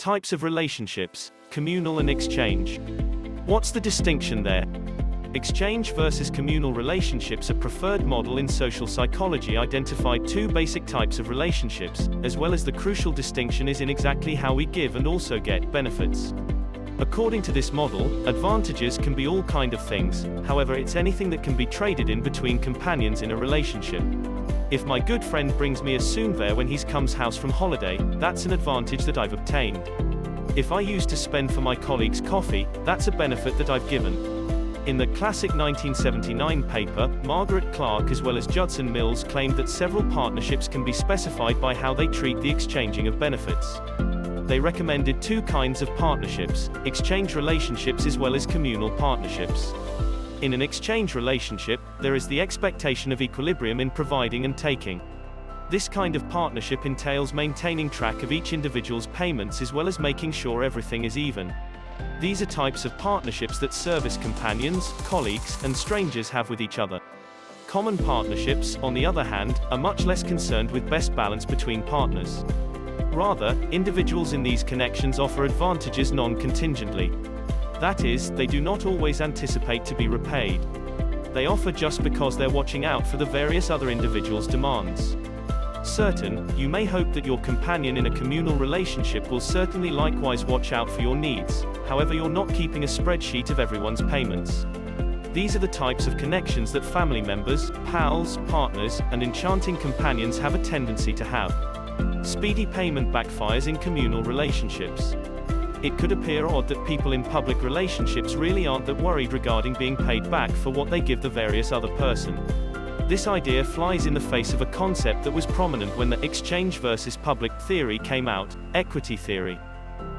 Types of relationships, communal and exchange. What's the distinction there? Exchange versus communal relationships. A preferred model in social psychology identified two basic types of relationships, as well as the crucial distinction is in exactly how we give and also get benefits. According to this model, advantages can be all kind of things, however it's anything that can be traded in between companions in a relationship. If my good friend brings me a souvenir when he comes house from holiday, that's an advantage that I've obtained. If I used to spend for my colleague's coffee, that's a benefit that I've given. In the classic 1979 paper, Margaret Clark as well as Judson Mills claimed that several partnerships can be specified by how they treat the exchanging of benefits. They recommended two kinds of partnerships, exchange relationships as well as communal partnerships. In an exchange relationship, there is the expectation of equilibrium in providing and taking. This kind of partnership entails maintaining track of each individual's payments as well as making sure everything is even. These are types of partnerships that service companions, colleagues, and strangers have with each other. Common partnerships, on the other hand, are much less concerned with best balance between partners. Rather, individuals in these connections offer advantages non-contingently. That is, they do not always anticipate to be repaid. They offer just because they're watching out for the various other individuals' demands. Certain, you may hope that your companion in a communal relationship will certainly likewise watch out for your needs, however you're not keeping a spreadsheet of everyone's payments. These are the types of connections that family members, pals, partners, and enchanting companions have a tendency to have. Speedy payment backfires in communal relationships. It could appear odd that people in public relationships really aren't that worried regarding being paid back for what they give the various other person. This idea flies in the face of a concept that was prominent when the exchange versus public theory came out, equity theory.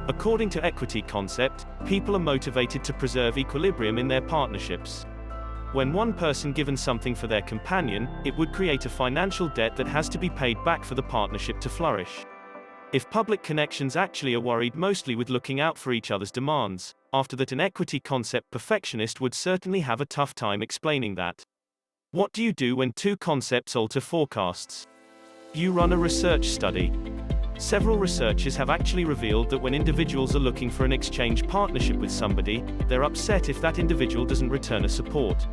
According to equity concept, people are motivated to preserve equilibrium in their partnerships. When one person given something for their companion, it would create a financial debt that has to be paid back for the partnership to flourish. If public connections actually are worried mostly with looking out for each other's demands, after that an equity concept perfectionist would certainly have a tough time explaining that. What do you do when two concepts alter forecasts? You run a research study. Several researchers have actually revealed that when individuals are looking for an exchange partnership with somebody, they're upset if that individual doesn't return a support.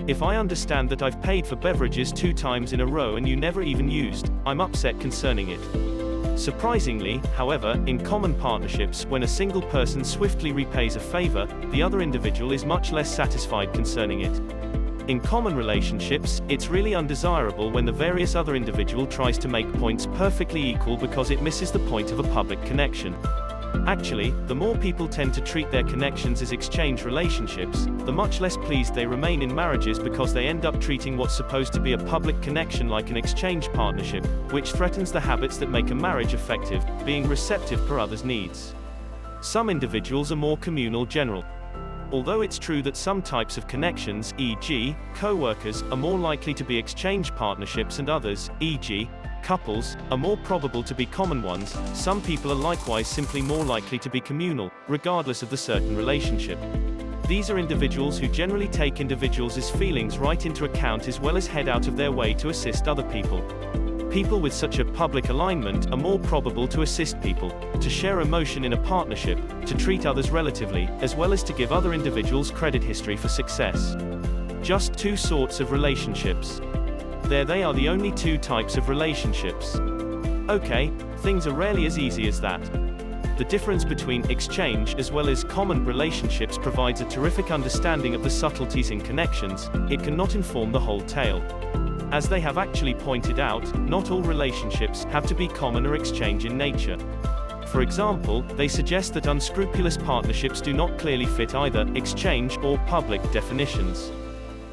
If I understand that I've paid for beverages 2 times in a row and you never even used, I'm upset concerning it. Surprisingly, however, in common partnerships, when a single person swiftly repays a favor, the other individual is much less satisfied concerning it. In common relationships, it's really undesirable when the various other individual tries to make points perfectly equal because it misses the point of a public connection. Actually, the more people tend to treat their connections as exchange relationships, the much less pleased they remain in marriages because they end up treating what's supposed to be a public connection like an exchange partnership, which threatens the habits that make a marriage effective, being receptive per others' needs. Some individuals are more communal general. Although it's true that some types of connections, e.g., co-workers, are more likely to be exchange partnerships and others, e.g., couples, are more probable to be common ones, some people are likewise simply more likely to be communal, regardless of the certain relationship. These are individuals who generally take individuals' feelings right into account as well as head out of their way to assist other people. People with such a public alignment are more probable to assist people, to share emotion in a partnership, to treat others relatively, as well as to give other individuals credit history for success. Just 2 sorts of relationships. There they are, the only 2 types of relationships. Okay, things are rarely as easy as that. The difference between exchange as well as common relationships provides a terrific understanding of the subtleties in connections. It cannot inform the whole tale. As they have actually pointed out, not all relationships have to be common or exchange in nature. For example, they suggest that unscrupulous partnerships do not clearly fit either exchange or public definitions.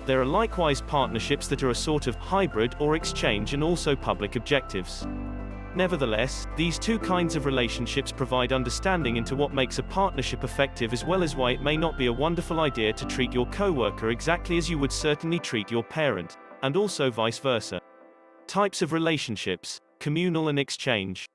There are likewise partnerships that are a sort of hybrid or exchange and also public objectives. Nevertheless, these 2 kinds of relationships provide understanding into what makes a partnership effective as well as why it may not be a wonderful idea to treat your coworker exactly as you would certainly treat your parent, and also vice versa. Types of relationships, communal and exchange.